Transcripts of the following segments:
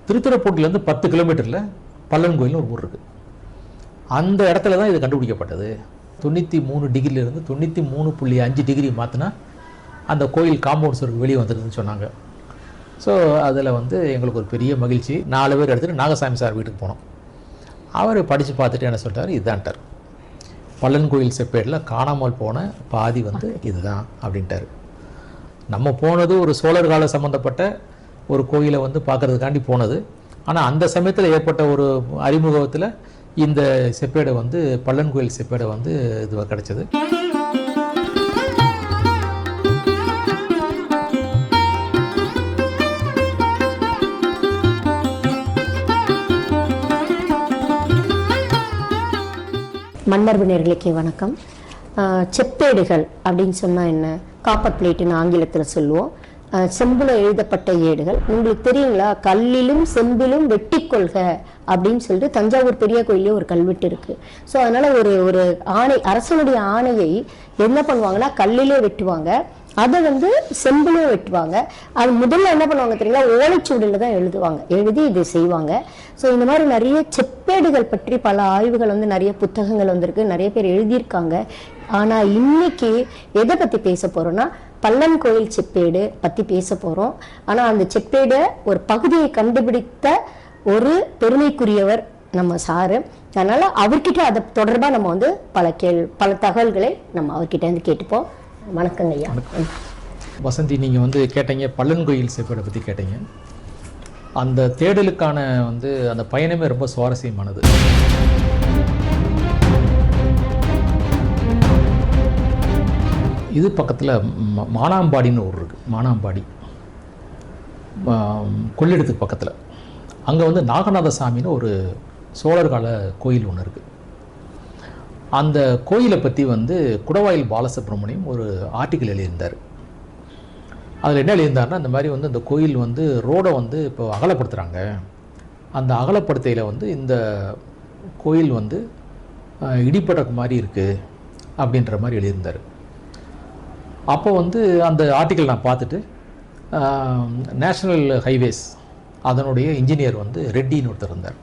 திருத்துறைப்பூண்டிலேருந்து 10 கிலோமீட்டரில் பல்லன் கோயில்னு ஒரு ஊர் இருக்குது. அந்த இடத்துல தான் இது கண்டுபிடிக்கப்பட்டது. 93 டிகிரியிலேருந்து 93.5 டிகிரி மாற்றினா அந்த கோயில் காம்பவுண்ட் சுவருக்கு வெளியே வந்துடுதுன்னு சொன்னாங்க. ஸோ அதில் வந்து எங்களுக்கு ஒரு பெரிய மகிழ்ச்சி. 4 பேர் எடுத்துகிட்டு நாகசாமி சார் வீட்டுக்கு போனோம். அவர் படித்து பார்த்துட்டு என்ன சொல்லிட்டார், இதுதான்ட்டார், பல்லன் கோயில் செப்பேடில் காணாமல் போன பாதி வந்து இதுதான் அப்படின்ட்டார். நம்ம போனது ஒரு சோழர் கால சம்மந்தப்பட்ட ஒரு கோயிலை வந்து பார்க்குறதுக்காண்டி போனது. ஆனால் அந்த சமயத்தில் ஏற்பட்ட ஒரு அறிமுகத்தில் இந்த செப்பேடை வந்து பல்லன் கோயில் செப்பேடை வந்து இது கிடச்சிது. மன்னர்வு நேயர்களுக்கு வணக்கம். செப்பேடுகள் அப்படின்னு சொன்னால் என்ன? காப்பர் பிளேட்டுன்னு ஆங்கிலத்தில் சொல்லுவோம். செம்புல எழுதப்பட்ட ஏடுகள். உங்களுக்கு தெரியுங்களா, கல்லிலும் செம்பிலும் வெட்டி கொள்க அப்படின்னு சொல்லிட்டு தஞ்சாவூர் பெரிய கோயிலே ஒரு கல்வெட்டு இருக்கு. ஸோ அதனால ஒரு ஆணை, அரசனுடைய ஆணையை என்ன பண்ணுவாங்கன்னா கல்லிலே வெட்டுவாங்க, அதை வந்து செம்பிலே வெட்டுவாங்க. அது முதல்ல என்ன பண்ணுவாங்க தெரியுங்களா, ஓலைச்சுவடியில் தான் எழுதுவாங்க, எழுதி இதை செய்வாங்க. ஸோ இந்த மாதிரி நிறைய செப்பேடுகள் பற்றி பல ஆய்வுகள் வந்து நிறைய புத்தகங்கள் வந்திருக்கு, நிறைய பேர் எழுதியிருக்காங்க. ஆனால் இன்னைக்கு எதை பற்றி பேச போறோம்னா பல்லன் கோயில் செப்பேடு பற்றி பேச போகிறோம். ஆனால் அந்த செப்பேடை ஒரு பகுதியை கண்டுபிடித்த ஒரு பெருமைக்குரியவர் நம்ம சாரு. அதனால் அவர்கிட்ட அதை தொடர்பாக நம்ம வந்து பல தகவல்களை நம்ம அவர்கிட்ட வந்து கேட்டுப்போம். வணக்கங்க ஐயா. வசந்தி, நீங்கள் வந்து கேட்டீங்க பல்லன் கோயில் செப்பேடை பற்றி கேட்டீங்க. அந்த தேடலுக்கான வந்து அந்த பயணமே ரொம்ப சுவாரஸ்யமானது. இது பக்கத்தில் மானாம்பாடின்னு ஊர் இருக்குது. மானாம்பாடி கொள்ளிடத்துக்கு பக்கத்தில். அங்கே வந்து நாகநாத சாமின்னு ஒரு சோழர் கால கோயில் ஒன்று இருக்குது. அந்த கோயிலை பற்றி வந்து குடவாயில் பாலசுப்ரமணியம் ஒரு ஆர்டிக்கிள் எழுதியிருந்தார். அதில் என்ன எழுதியிருந்தாருன்னா, இந்த மாதிரி வந்து இந்த கோயில் வந்து ரோடை வந்து இப்போ அகலப்படுத்துகிறாங்க, அந்த அகலப்படுத்தையில் வந்து இந்த கோயில் வந்து இடிப்பட்ட மாதிரி இருக்குது அப்படின்ற மாதிரி எழுதியிருந்தார். அப்போ வந்து அந்த ஆர்டிக்கிள் நான் பார்த்துட்டு நேஷ்னல் ஹைவேஸ் அதனுடைய இன்ஜினியர் வந்து ரெட்டின்னு ஒருத்தர் இருந்தார்.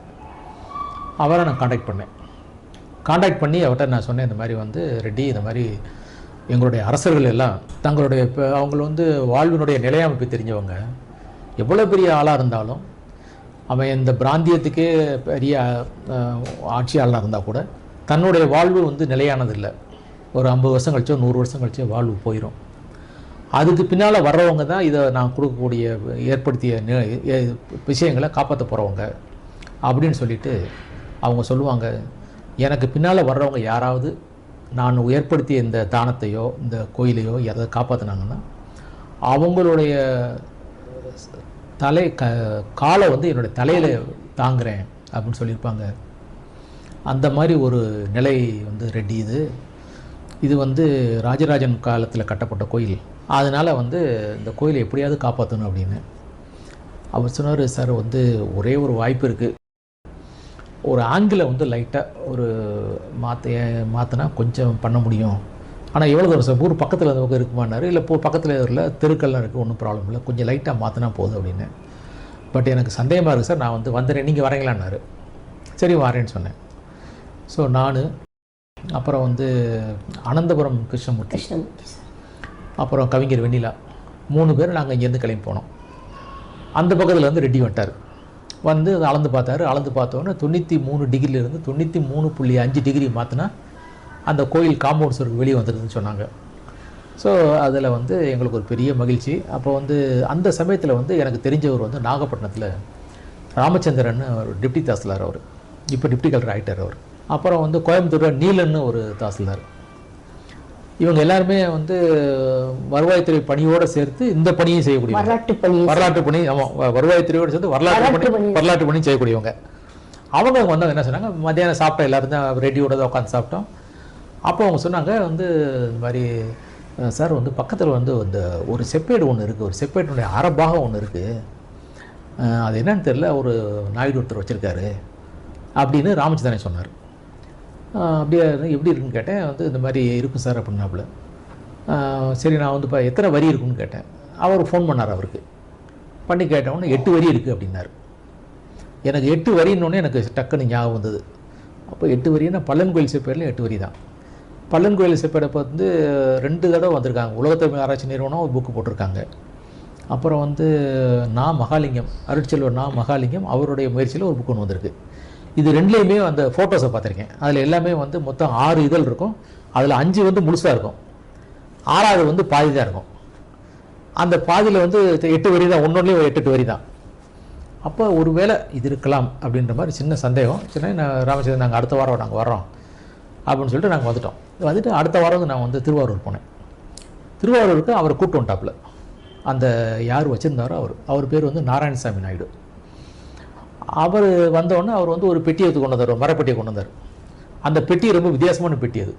அவரை நான் காண்டாக்ட் பண்ணி அவர்கிட்ட நான் சொன்னேன், இந்த மாதிரி வந்து ரெட்டி, இந்த மாதிரி எங்களுடைய அரசர்கள் எல்லாம் தங்களுடைய அவங்க வந்து வாழ்வினுடைய நிலையமைப்பு தெரிஞ்சவங்க, எவ்வளோ பெரிய ஆளாக இருந்தாலும் அவன் இந்த பிராந்தியத்துக்கே பெரிய ஆட்சியாளராக இருந்தால் கூட தன்னுடைய வாழ்வு வந்து நிலையானதில்லை. ஒரு 50 வருஷம் கழிச்சோ 100 வருஷம் கழிச்சோ வாழ்வு போயிடும். அதுக்கு பின்னால் வர்றவங்க தான் இதை நான் கொடுக்கக்கூடிய ஏற்படுத்திய விஷயங்களை காப்பாற்ற போகிறவங்க அப்படின்னு சொல்லிட்டு அவங்க சொல்லுவாங்க. எனக்கு பின்னால் வர்றவங்க யாராவது நான் ஏற்படுத்திய இந்த தானத்தையோ இந்த கோயிலையோ யாராவது காப்பாற்றினாங்கன்னா அவங்களுடைய காலை வந்து என்னுடைய தலையில் தாங்குறேன் அப்படின்னு சொல்லியிருப்பாங்க. அந்த மாதிரி ஒரு நிலை வந்து ரெட்டி. இது வந்து ராஜராஜன் காலத்தில் கட்டப்பட்ட கோயில். அதனால் வந்து இந்த கோயிலை எப்படியாவது காப்பாற்றணும் அப்படின்னு அவர் சொன்னார். சார் வந்து ஒரே ஒரு வாய்ப்பு இருக்குது, ஒரு ஆங்கிளை வந்து லைட்டாக ஒரு மாற்றினா கொஞ்சம் பண்ண முடியும். ஆனால் எவ்வளோ தூரம் சார், ஊர் பக்கத்தில் இருந்தவங்க இருக்குமானாரு. இல்லை பக்கத்தில் இல்லை, தெருக்கள்லாம் இருக்குது, ஒன்றும் ப்ராப்ளம் இல்லை, கொஞ்சம் லைட்டாக மாற்றினா போதும் அப்படின்னு. பட் எனக்கு சந்தேகமாக இருக்குது சார், நான் வந்து வந்துடுறேன், நீங்கள் வரீங்களான்னாரு. சரி வரேன்னு சொன்னேன். ஸோ நான் அப்புறம் வந்து அனந்தபுரம் கிருஷ்ணமூர்த்தி, அப்புறம் கவிஞர் வெண்ணிலா, 3 பேர் நாங்கள் இங்கேருந்து கிளம்பி போனோம். அந்த பக்கத்தில் வந்து ரெட்டி வந்துட்டார். வந்து அதை அளந்து பார்த்தாரு. அளந்து பார்த்தோன்னே 93 டிகிரியிலேருந்து 93.5 டிகிரி மாற்றினா அந்த கோயில் காம்பவுண்ட் சுவருக்கு வெளியே வந்துடுதுன்னு சொன்னாங்க. ஸோ அதில் வந்து எங்களுக்கு ஒரு பெரிய மகிழ்ச்சி. அப்போ வந்து அந்த சமயத்தில் வந்து எனக்கு தெரிஞ்சவர் வந்து நாகப்பட்டினத்தில் ராமச்சந்திரன் ஒரு டிப்டி தாசில்தார், அவர் இப்போ டிப்டி கலெக்டர் ஆகிட்டார் அவர். அப்புறம் வந்து கோயம்புத்தூரில் நீலன்னு ஒரு தாசில்தார். இவங்க எல்லாருமே வந்து வருவாய்த்துறை பணியோடு சேர்த்து இந்த பணியும் செய்யக்கூடிய வரலாற்று பணி. ஆமாம், வருவாய்த்துறையோடு சேர்த்து வரலாற்று பணி செய்யக்கூடியவங்க. அவங்க வந்து என்ன சொன்னாங்க, மத்தியானம் சாப்பிட்டோம், எல்லோரும் தான் ரெட்டியோட தான் உட்காந்து சாப்பிட்டோம். அப்போ அவங்க சொன்னாங்க வந்து இந்த மாதிரி சார் வந்து பக்கத்தில் வந்து இந்த ஒரு செப்பேடு ஒன்று இருக்குது, ஒரு செப்பேடுடைய அரைபாகம் ஒன்று இருக்குது, அது என்னன்னு தெரியல, ஒரு நாயுடு ஒருத்தர் வச்சுருக்காரு அப்படின்னு ராமச்சந்திரன் சொன்னார். அப்படியே எப்படி இருக்குன்னு கேட்டேன். வந்து இந்த மாதிரி இருக்கும் சார் அப்படின்னாப்புல. சரி, நான் வந்து இப்போ எத்தனை வரி இருக்குன்னு கேட்டேன். அவர் ஃபோன் பண்ணார். அவருக்கு பண்ணி கேட்டவொன்னே 8 வரி இருக்குது அப்படின்னாரு. எனக்கு 8 வரின்னொன்னே எனக்கு டக்குன்னு ஞாபகம் வந்தது. அப்போ 8 வரின்னா பல்லன் கோயில் செப்பேடில் 8 வரி தான். பல்லன் கோயில் செப்பேடை வந்து 2 தடவை வந்திருக்காங்க. உலகத்தமிழ் ஆராய்ச்சி நிறுவனம் ஒரு புக்கு போட்டிருக்காங்க. அப்புறம் வந்து மகாலிங்கம், அருட்செல்வர் மகாலிங்கம் அவருடைய முயற்சியில் ஒரு புக்கு ஒன்று வந்திருக்கு. இது 2லேயுமே அந்த ஃபோட்டோஸை பார்த்துருக்கேன். அதில் எல்லாமே வந்து மொத்தம் 6 இதழ் இருக்கும். அதில் 5 வந்து முழுசாக இருக்கும், 6வது வந்து பாதி தான் இருக்கும். அந்த பாதியில் வந்து 8 வரி தான், ஒன்னொன்லேயும் 8 வரி தான். அப்போ ஒருவேளை இது இருக்கலாம் அப்படின்ற மாதிரி சின்ன சந்தேகம். சரி, நான் ராமச்சந்திரன் நாங்கள் அடுத்த வாரம் நாங்கள் வர்றோம் அப்படின்னு சொல்லிட்டு நாங்கள் வந்துட்டு அடுத்த வாரம் வந்து நான் வந்து திருவாரூர் போனேன். திருவாரூருக்கு அவரை கூப்பிட்டு வந்துட்டாப்புல. அந்த யார் வச்சுருந்தாரோ அவர் பேர் வந்து நாராயணசாமி நாயுடு. அவர் வந்தோடனே அவர் வந்து ஒரு பெட்டியை கொண்டு வந்தார், மரப்பெட்டியை கொண்டு வந்தார். அந்த பெட்டி ரொம்ப வித்தியாசமான பெட்டி அது.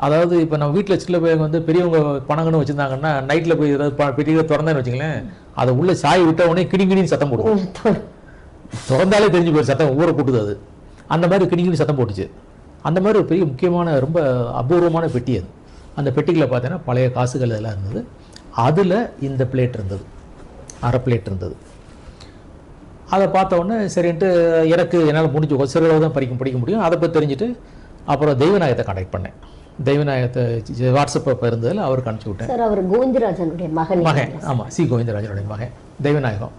அதாவது இப்போ நம்ம வீட்டில் சில பேர் வந்து பெரியவங்க பணங்கன்னு வச்சுருந்தாங்கன்னா நைட்டில் போய் ஏதாவது பெட்டியில் திறந்தேன்னு வச்சுங்களேன், அதை உள்ளே சாய் விட்ட உடனே கிடிங்கிடின்னு சத்தம் போடுவோம். திறந்தாலே தெரிஞ்சு போய் சத்தம் ஊரை கூட்டுது அது. அந்த மாதிரி கிடிங்கிடி சத்தம் போட்டுச்சு. அந்த மாதிரி ஒரு பெரிய முக்கியமான ரொம்ப அபூர்வமான பெட்டி அது. அந்த பெட்டிகளில் பார்த்தீங்கன்னா பழைய காசுகள் எல்லாம் இருந்தது. அதில் இந்த பிளேட் இருந்தது, அரை பிளேட் இருந்தது. அதை பார்த்த உடனே சரின்ட்டு எனக்கு என்னால் முடிஞ்சு சிறுளவு தான் படிக்க முடியும். அதை பற்றி தெரிஞ்சுட்டு அப்புறம் தெய்வநாயகத்தை கான்டாக்ட் பண்ணேன். தெய்வநாயகத்தை வாட்ஸ்அப் இருந்ததில் அவருக்கு அனுப்பிச்சி விட்டேன். சார், அவர் கோவிந்தராஜனுடைய மகன். ஆமாம், சி கோவிந்தராஜனுடைய மகன் தெய்வநாயகம்.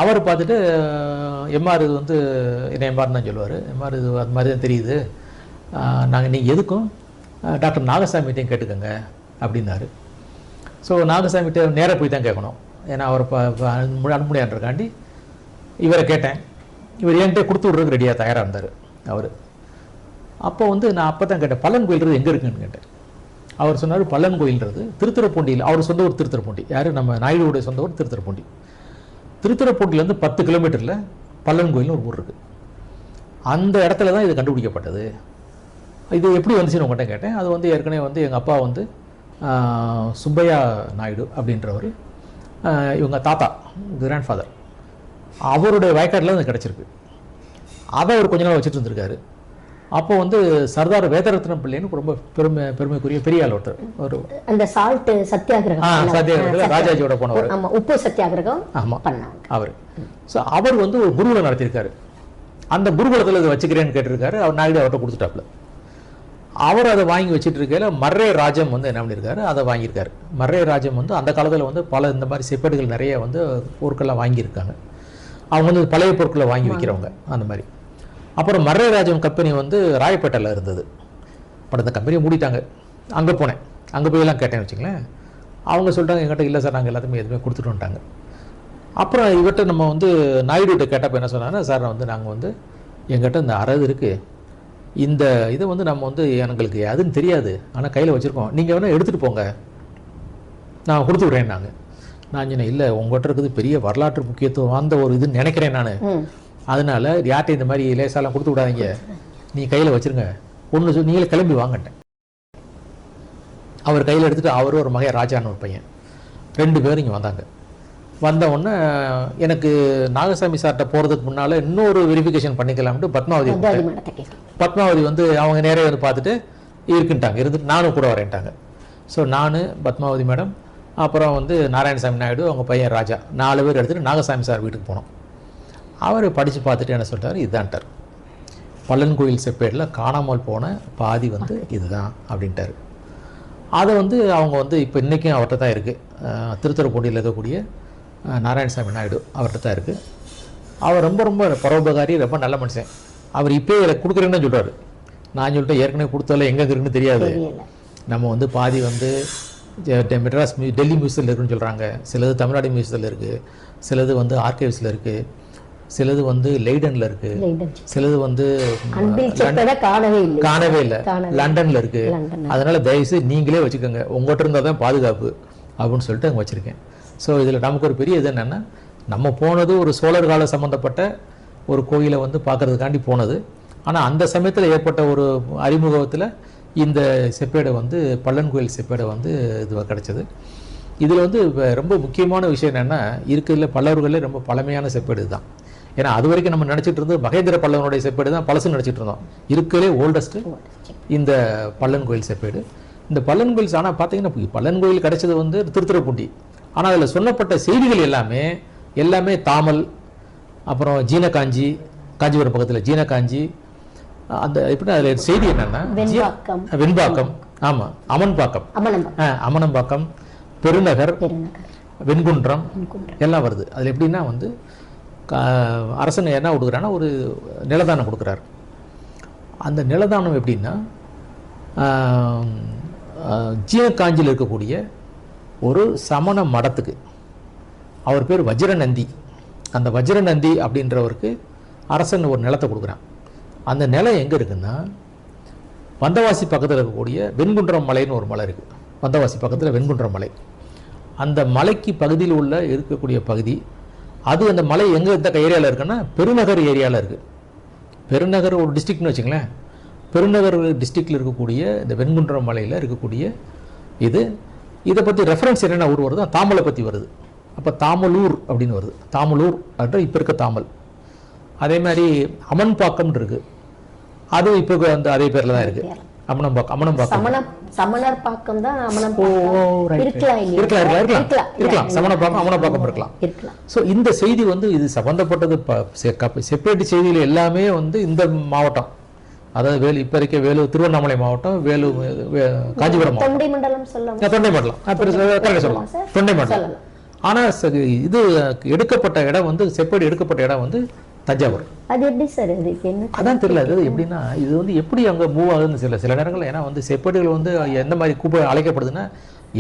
அவர் பார்த்துட்டு எம்ஆர் இது வந்து என்ன எம்ஆர்னு தான் சொல்லுவார். எம்ஆர் இது அது மாதிரி தான் தெரியுது, நீங்கள் எதுக்கும் டாக்டர் நாகசாமிகிட்டையும் கேட்டுக்கோங்க அப்படின்னாரு. ஸோ நாகசாமிகிட்ட நேராக போய் தான் கேட்கணும், ஏன்னா அவர் அனுப்புடியான்றக்காண்டி இவரை கேட்டேன். இவர் என்கிட்ட கொடுத்து விட்றதுக்கு ரெடியாக தயாராக இருந்தார் அவர். அப்போ வந்து நான் அப்போ தான் கேட்டேன், பல்லன் கோயில்றது எங்கே இருக்குன்னு கேட்டேன். அவர் சொன்னார், பல்லன் கோயில்றது திருத்துறைப்பூண்டியில். அவர் சொந்த ஊர் திருத்துறைப்பூண்டி. யார்? நம்ம நாயுடுடைய சொந்த ஊர் திருத்துறைப்பூண்டி. திருத்துறைப்பூண்டிலேருந்து 10 கிலோமீட்டரில் பல்லன் கோயில்னு ஒரு ஊர் இருக்குது. அந்த இடத்துல தான் இது கண்டுபிடிக்கப்பட்டது. இது எப்படி வந்துச்சுன்னு உங்கள்கிட்ட கேட்டேன். அது வந்து ஏற்கனவே வந்து எங்கள் அப்பா வந்து சுப்பையா நாயுடு அப்படின்றவர், இவங்க தாத்தா கிராண்ட் ஃபாதர், அவருடைய வயக்காட்டில் அது கிடச்சிருக்கு. அதை அவர் கொஞ்ச நாள் வச்சுட்டு இருந்திருக்காரு. அப்போ வந்து சர்தார் வேதரத்னம் பிள்ளைன்னு ரொம்ப பெருமைக்குரிய பெரிய ஆள் ஒருத்தர், ஒரு அந்த சால்ட் சத்தியாகிரகம் சத்தியாகிரகம் ராஜாஜியோட போனவர், உப்பு சத்தியாகிரகம். ஆமாம் அவர். ஸோ அவர் வந்து ஒரு குருகுலம் நடத்தியிருக்காரு. அந்த குருகுலத்தில் இதை வச்சுக்கிறேன்னு கேட்டிருக்காரு. அவர் நாயுடு அவர்கிட்ட கொடுத்துட்டாப்புல. அவர் அதை வாங்கி வச்சுட்டு இருக்கையில் மர்ரே ராஜம் வந்து என்ன பண்ணியிருக்காரு, அதை வாங்கியிருக்காரு. மர்ரே ராஜம் வந்து அந்த காலத்தில் வந்து பல இந்த மாதிரி செப்பேடுகள் நிறைய வந்து பொருட்கள்லாம் வாங்கியிருக்காங்க. அவங்க வந்து பழைய பொருட்களை வாங்கி வைக்கிறவங்க அந்த மாதிரி. அப்புறம் மர்ரே ராஜம் கம்பெனி வந்து ராயப்பேட்டையில் இருந்தது. பட் அந்த கம்பெனியை மூடிட்டாங்க. அங்கே போனேன், அங்கே போய் எல்லாம் கேட்டேன்னு வச்சுங்களேன். அவங்க சொல்லிட்டாங்க, எங்கிட்ட இல்லை சார், நாங்கள் எல்லாத்தையுமே எதுவுமே கொடுத்துட்டு வந்துட்டாங்க. அப்புறம் இவர்கிட்ட நம்ம வந்து நாயுடுகிட்ட கேட்டப்போ என்ன சொன்னாங்கன்னா, சார் நான் வந்து நாங்கள் வந்து எங்கிட்ட இந்த அறது இருக்குது, இந்த இதை வந்து நம்ம வந்து எங்களுக்கு அதுன்னு தெரியாது, ஆனால் கையில் வச்சுருக்கோம், நீங்கள் வேணால் எடுத்துகிட்டு போங்க, நான் கொடுத்து விட்றேன். நான் சொன்னேன், இல்லை உங்கள்கிட்ட இருக்குது பெரிய வரலாற்று முக்கியத்துவம் அந்த ஒரு இதுன்னு நினைக்கிறேன் நான், அதனால் யார்கிட்ட இந்த மாதிரி லேசாலாம் கொடுத்து விடாதீங்க, நீ கையில் வச்சுருங்க ஒன்று சொல்லி நீங்களே கிளம்பி வாங்கட்டேன். அவர் கையில் எடுத்துகிட்டு அவரும் ஒரு மகன் ராஜான்னு ஒரு பையன் 2 பேரும் இங்கே வந்தாங்க. வந்த உடனே எனக்கு நாகசாமி சார்கிட்ட போகிறதுக்கு முன்னால் இன்னொரு வெரிஃபிகேஷன் பண்ணிக்கலாம்ட்டு பத்மாவதி வந்து அவங்க நேரே வந்து பார்த்துட்டு இருக்குன்ட்டாங்க, இருந்துட்டு நானும் கூட வரேன்ட்டாங்க. ஸோ நான், பத்மாவதி மேடம், அப்புறம் வந்து நாராயணசாமி நாயுடு, அவங்க பையன் ராஜா, 4 பேர் எடுத்துகிட்டு நாகசாமி சார் வீட்டுக்கு போனோம். அவர் படித்து பார்த்துட்டு என்ன சொல்லிட்டார், இதுதான்ட்டார், பல்லன் கோயில் செப்பேடில் காணாமல் போன பாதி வந்து இதுதான் அப்படின்ட்டார். அதை வந்து அவங்க வந்து இப்போ இன்றைக்கும் அவர்கிட்ட தான் இருக்குது. திருத்துறைப்பூண்டியில் இருக்கக்கூடிய நாராயணசாமி நாயுடு அவர்கிட்ட தான் இருக்குது. அவர் ரொம்ப ரொம்ப பரோபகாரி, ரொம்ப நல்ல மனுஷன். அவர் இப்போயே இதில் கொடுக்குறேன்னு சொல்கிறார். நான் சொல்லிட்டேன், ஏற்கனவே கொடுத்தால எங்கே இருக்குன்னு தெரியாது, நம்ம வந்து பாதி வந்து மெட்ராஸ் டெல்லி மியூசியத்தில் இருக்குன்னு சொல்கிறாங்க, சிலது தமிழ்நாடு மியூசியத்தில் இருக்குது, சிலது வந்து ஆர்கைவ்ஸில் இருக்குது, சிலது வந்து லெய்டனில் இருக்குது, சிலது வந்து காணவே இல்லை லண்டனில் இருக்குது. அதனால் தயவுசெய்து நீங்களே வச்சுக்கோங்க, உங்கள்கிட்ட இருந்தால் தான் பாதுகாப்பு அப்படின்னு சொல்லிட்டு அங்கே வச்சுருக்கேன். ஸோ இதில் நமக்கு ஒரு பெரிய இது என்னென்னா, நம்ம போனது ஒரு சோழர் கால சம்மந்தப்பட்ட ஒரு கோயிலை வந்து பார்க்குறதுக்காண்டி போனது. ஆனால் அந்த சமயத்தில் ஏற்பட்ட ஒரு அறிமுகத்தில் இந்த செப்பேடை வந்து பல்லன் கோயில் செப்பேடை வந்து இது கிடச்சிது. இதில் வந்து ரொம்ப முக்கியமான விஷயம் என்னென்னா, இருக்கிறதுல பல்லவர்களே ரொம்ப பழமையான செப்பேடு தான். ஏன்னா அது வரைக்கும் நம்ம நினச்சிட்டு இருந்தது மகேந்திர பல்லவனுடைய செப்பேடு தான் பழசுன்னு நினச்சிட்டு இருந்தோம். இருக்கிறதே ஓல்டஸ்ட்டு இந்த பல்லன் கோயில் செப்பேடு. இந்த பல்லன் கோயில் ஆனால் பார்த்தீங்கன்னா பல்லன் கோயில் கிடைச்சது வந்து திருத்துறைப்பூண்டி. ஆனால் அதில் சொல்லப்பட்ட செய்திகள் எல்லாமே தாமல், அப்புறம் ஜீனகாஞ்சி, காஞ்சிபுரம் பக்கத்தில் ஜீனகாஞ்சி. அந்த எப்படின்னா அதில் செய்தி என்னன்னா வெண்பாக்கம், ஆமாம், அமன்பாக்கம், அமனம்பாக்கம், பெருநகர், வெண்குன்றம் எல்லாம் வருது. அதில் எப்படின்னா வந்து அரசன் என்ன கொடுக்குறான்னா ஒரு நிலதானம் கொடுக்குறாரு. அந்த நிலதானம் எப்படின்னா ஜீனகாஞ்சியில் இருக்கக்கூடிய ஒரு சமண மடத்துக்கு, அவர் பேர் வஜ்ரநந்தி, அந்த வஜ்ரநந்தி அப்படின்றவருக்கு அரசன் ஒரு நிலத்தை கொடுக்குறான். அந்த நிலம் எங்கே இருக்குன்னா வந்தவாசி பக்கத்தில் இருக்கக்கூடிய வெண்குன்றம் மலைன்னு ஒரு மலை இருக்குது. வந்தவாசி பக்கத்தில் வெண்குன்றம் மலை, அந்த மலைக்கு பகுதியில் உள்ள இருக்கக்கூடிய பகுதி அது. அந்த மலை எங்கே இந்த ஏரியாவில் இருக்குன்னா பெருநகர் ஏரியாவில் இருக்குது. பெருநகர் ஒரு டிஸ்ட்ரிக்ட்னு வச்சுங்களேன். பெருநகர் டிஸ்ட்ரிக்டில் இருக்கக்கூடிய இந்த வெண்குன்றம் மலையில் இருக்கக்கூடிய இதை பற்றி ரெஃபரன்ஸ் என்னென்ன ஊர் வருது, தாமலை பற்றி வருது. அப்போ தாமலூர் அப்படின்னு வருது. தாமலூர் அப்படின்ற இப்போ இருக்க தாமல். அதே மாதிரி அமன்பாக்கம் இருக்குது, அது இப்போ அந்த அதே பேரில் தான் இருக்குது. அமனம்பாக்கம், சமணர் பாக்கம் தான் இருக்கலாம், சமணப்பாக்கம், அமனப்பாக்கம் இருக்கலாம். ஸோ இந்த செய்தி வந்து இது சம்பந்தப்பட்டது செப்பரேட் செய்தியில் எல்லாமே வந்து இந்த மாவட்டம், அதாவது இப்போ இருக்க வேலூர், திருவண்ணாமலை மாவட்டம், காஞ்சிபுரம் மாவட்டம், தொண்டை மண்டலம் சொல்லலாம், தொண்டை மண்டலம். ஆனால் இது எடுக்கப்பட்ட இடம் வந்து செப்பேடு எடுக்கப்பட்ட இடம் வந்து தஞ்சாவூர். அது எப்படி சார் அதான் தெரியல. அது எப்படின்னா இது வந்து எப்படி அங்கே மூவ் ஆகுதுன்னு சில நேரங்கள். ஏன்னா வந்து செப்பேடுகள் வந்து எந்த மாதிரி அழைக்கப்படுதுன்னா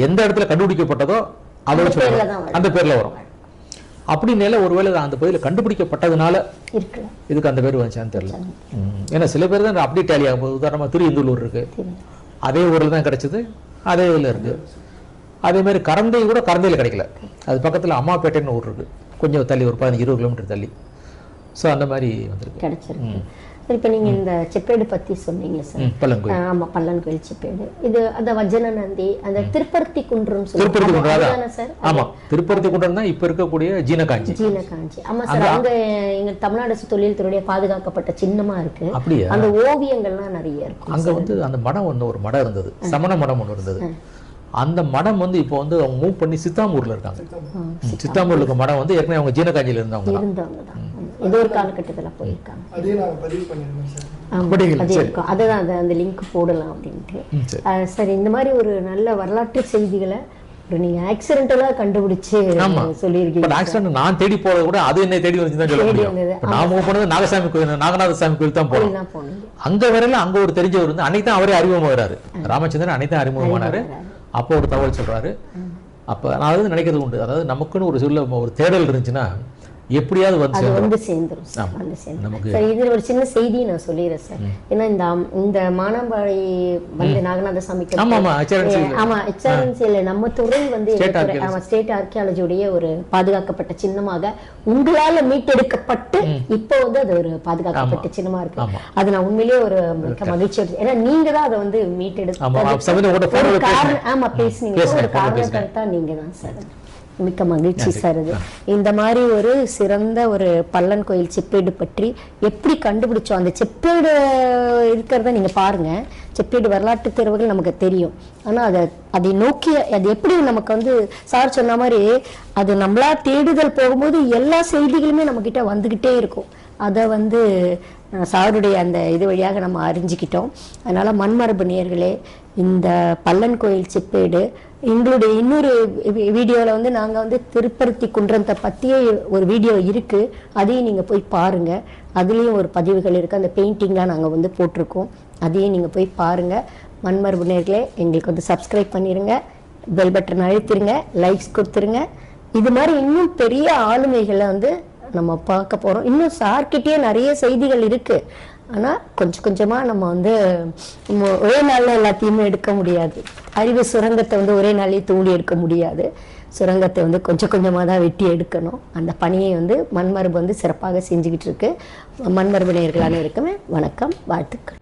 எந்த இடத்துல கண்டுபிடிக்கப்பட்டதோ அதோட அந்த பேர்ல வரும். அப்படின்னால ஒருவேளை அந்த பகுதியில் கண்டுபிடிக்கப்பட்டதுனால இதுக்கு அந்த பேர் வந்துச்சான்னு தெரியல. ஏன்னா சில பேர் தான் அப்படி டேலி ஆகும். உதாரணமாக திருந்தூர் இருக்கு, அதே ஊரில் தான் கிடைச்சது, அதே ஊரில் இருக்கு. அதே மாதிரி கரந்தை கூட கரந்தையில் கிடைக்கல, அது பக்கத்தில் அம்மாப்பேட்டைன்னு ஊர் இருக்கு, கொஞ்சம் தள்ளி ஒரு 15-20 கிலோமீட்டர் தள்ளி. ஸோ அந்த மாதிரி வந்துருக்கு, கிடைச்சிருக்கு. சார் இப்போ நீங்கள் இந்த செப்பேடு பற்றி சொன்னீங்க சார். பல்லன்கோயில், ஆமாம், பல்லன்கோயில் செப்பேடு. இது அந்த வஜ்ரநந்தி, அந்த திருப்பருத்தி குன்றம் சார். ஆமாம், திருப்பருத்தி குன்றம் தான் இப்போ இருக்கக்கூடிய ஜீனகாஞ்சி. ஆமாம் சார், அங்கே எங்கள் தமிழ்நாடு தொழில்துறையுடைய பாதுகாக்கப்பட்ட சின்னமாக இருக்கு. அப்படியே அந்த ஓவியங்கள்லாம் நிறைய இருக்கும். அங்கே வந்து அந்த மடம் ஒன்று, ஒரு மடம் இருந்தது, சமண மடம் ஒன்று இருந்தது. அந்த மடம் வந்து இப்போ வந்து அவங்க மூவ் பண்ணி சித்தாமூர்ல இருக்காங்க. சித்தாமூர்ல இருக்க மடம் வந்து ஏற்கனவே அவங்க ஜீனகாஞ்சியில இருந்தவங்க ஏதோ ஒரு காலகட்டத்தில் போயிருக்காங்க. அதுதான் அந்த லிங்க் போடலாம் அப்படின்ட்டு. சரி, இந்த மாதிரி ஒரு நல்ல வரலாற்று செய்திகளை நீங்க ஆக்சிடென்டலா கண்டுபிடிச்சு சொல்லியிருக்கீங்க. ஆக்சிடென்ட் நான் தேடி போறத கூட அது என்ன தேடி வந்துதான் சொல்ல முடியும். நான் மூவ் பண்ணது நாகசாமி கோயில், நாகநாத சாமி கோயில் தான் போனோம். அங்க வரையில அங்க ஒரு தெரிஞ்சவர் வந்து அன்னைக்கு தான் அவரே அறிமுகமாகிறாரு. ராமச்சந்திரன் அன்னைக்கு தான் அறிமுகமானாரு. அப்போ ஒரு தகவல் சொல்றாரு. அப்ப நான் அதாவது நினைக்கிறது உண்டு, அதாவது நமக்குன்னு ஒரு தேடல் இருந்துச்சுன்னா எப்படியாவது வந்து சேர்ந்துரும். சரி, இதுல ஒரு சின்ன செய்தி நான் சொல்லிடுறேன் சார். ஏன்னா இந்த மானம்பாடி வந்து நாகநாதசாமிக்கு எச்ஆர்என்சியில் நம்ம துறை வந்து ஸ்டேட் ஆர்கியாலஜியுடைய ஒரு பாதுகாக்கப்பட்ட சின்னமாக உங்களால மீட்டெடுக்கப்பட்டு இப்போ வந்து அது ஒரு பாதுகாக்கப்பட்ட சின்னமா இருக்கு. அது நான் உண்மையிலேயே ஒரு மகிழ்ச்சி. ஏன்னா நீங்க தான் அதை வந்து மீட்டெடுத்து பேசுனீங்க, ஒரு காரணக்கர்த்தா நீங்க தான் சார். மிக்க மகிழ்ச்சி சார். இது இந்த மாதிரி ஒரு சிறந்த ஒரு பல்லன் கோயில் செப்பேடு பற்றி எப்படி கண்டுபிடிச்சோம், அந்த செப்பேடு இருக்கிறத நீங்க பாருங்க. செப்பேடு வரலாற்று தேர்வுகள் நமக்கு தெரியும், ஆனால் அதை நோக்கி அது எப்படி நமக்கு வந்து சார் சொன்ன மாதிரி அது நம்மளா தேடுதல் போகும்போது எல்லா செய்திகளுமே நம்ம கிட்ட வந்துகிட்டே இருக்கும். அதை வந்து சாருடைய அந்த இது வழியாக நம்ம அறிஞ்சிக்கிட்டோம். அதனால மண்மரபு நேயர்களே, இந்த பல்லன் கோயில் செப்பேடு எங்களுடைய இன்னொரு வீடியோவில் வந்து நாங்கள் வந்து திருப்பருத்தி குன்றத்தை பற்றியே ஒரு வீடியோ இருக்குது, அதையும் நீங்கள் போய் பாருங்கள். அதுலேயும் ஒரு பதிவுகள் இருக்குது, அந்த பெயிண்டிங்லாம் நாங்கள் வந்து போட்டிருக்கோம், அதையும் நீங்கள் போய் பாருங்கள். மண்மரபு நேயர்களே, எங்களுக்கு வந்து சப்ஸ்கிரைப் பண்ணிடுங்க, பெல் பட்டன் அழுத்திருங்க, லைக்ஸ் கொடுத்துருங்க. இது மாதிரி இன்னும் பெரிய ஆளுமைகளை வந்து நம்ம பார்க்க போகிறோம். இன்னும் சார்கிட்டயே நிறைய செய்திகள் இருக்குது, ஆனால் கொஞ்சம் கொஞ்சமாக நம்ம வந்து ஒரே நாளில் எல்லாத்தையுமே எடுக்க முடியாது. அறிவு சுரங்கத்தை வந்து ஒரே நாளையே தூண்டி எடுக்க முடியாது. சுரங்கத்தை வந்து கொஞ்சம் கொஞ்சமாக தான் வெட்டி எடுக்கணும். அந்த பணியை வந்து மண்மரபு வந்து சிறப்பாக செஞ்சுக்கிட்டு இருக்கு. மண்மரபு நேயர்களான இருக்குமே, வணக்கம், வாழ்த்துக்கள்.